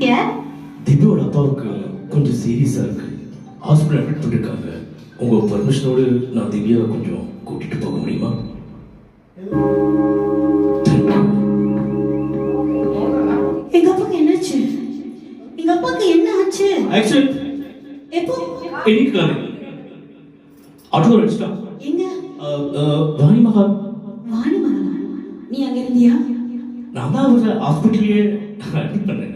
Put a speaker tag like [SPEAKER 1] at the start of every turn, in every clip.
[SPEAKER 1] ஏன்?
[SPEAKER 2] திவ்யோட அப்பாவுக்கு கொஞ்சம் சீரியஸா இருக்கு. ஹாஸ்பிட்டல் அட்மிட் பண்ணிருக்காங்க. உங்க பர்மிஷனோடு நான் திவ்யாவை கொஞ்சம் கூட்டிட்டு போக முடியுமா?
[SPEAKER 1] எங்க அப்பாக்கு என்னாச்சு? எங்க அப்பாக்கு என்ன ஆச்சு?
[SPEAKER 2] ஆக்சிடென்ட்.
[SPEAKER 1] எப்போ?
[SPEAKER 2] இன்னைக்கு காலையில் ஆட்டோ அடிச்சிட்டா.
[SPEAKER 1] எங்க?
[SPEAKER 2] வாணி மகால்.
[SPEAKER 1] வாணி மகளா? நீ அங்க இருந்தியா?
[SPEAKER 2] நான் தான் அவரை ஹாஸ்பிட்டலே அட்மிட் பண்ணேன்.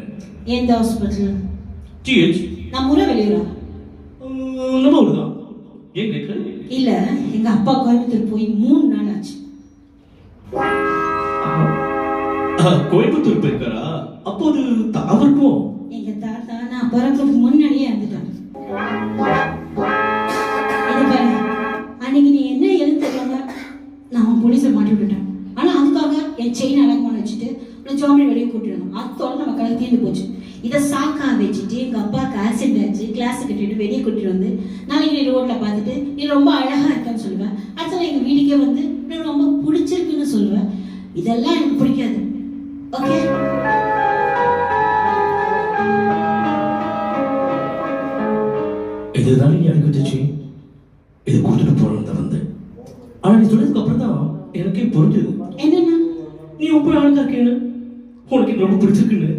[SPEAKER 1] எந்த ஹாஸ்பிட்டல்?
[SPEAKER 2] ஜிஹெச்.
[SPEAKER 1] நம்ம ஊர வெளியூரா?
[SPEAKER 2] நம்ம ஊர் தான். ஏன் கேட்கல?
[SPEAKER 1] இல்ல, எங்க அப்பா கோயம்புத்தூர் போய் 3 நாள் ஆச்சு.
[SPEAKER 2] கோயம்புத்தூர் போயிருக்காரா? அப்போது அவருக்கும்
[SPEAKER 1] எங்க தாத்தா நான் பிறக்கிறதுக்கு முன்னாடியே இறந்துட்டாங்க. இது பாரு, அன்னைக்கு நீ என்ன எழுந்து தெரியாம நான் போலீஸை மாட்டி விட்டுட்டேன். ஆனா அதுக்காக என் செயின் அடக்கமான வச்சுட்டு நான் ஜாமீன் வெளியே கூட்டிடணும். அதோட நம்ம கதை தீர்ந்து போச்சு. இதை சாக்கா வச்சுட்டு எங்க அப்பாவுக்கு ஆக்சிடென்ட் ஆச்சு, கிளாஸ் கட்டிட்டு வெளியே கூட்டிட்டு வந்து நாளைக்கு நீ ரோட்ல பார்த்துட்டு நீ ரொம்ப அழகா இருக்கன்னு சொல்லுவேன். அடுத்த எங்க வீட்டுக்கே வந்து நீ ரொம்ப பிடிச்சிருக்குன்னு சொல்லுவேன். இதெல்லாம் எனக்கு பிடிக்காது. ஓகே?
[SPEAKER 2] இதுதான் நீ எனக்கு வச்சு இது கொடுத்துட்டு போறேன்னு தான் வந்தேன். ஆனா நீ சொன்னதுக்கு அப்புறம் தான் எனக்கே புரிஞ்சது.
[SPEAKER 1] என்னன்னா
[SPEAKER 2] நீ ரொம்ப அழகா இருக்கேன்னு, உனக்கு ரொம்ப பிடிச்சிருக்குன்னு.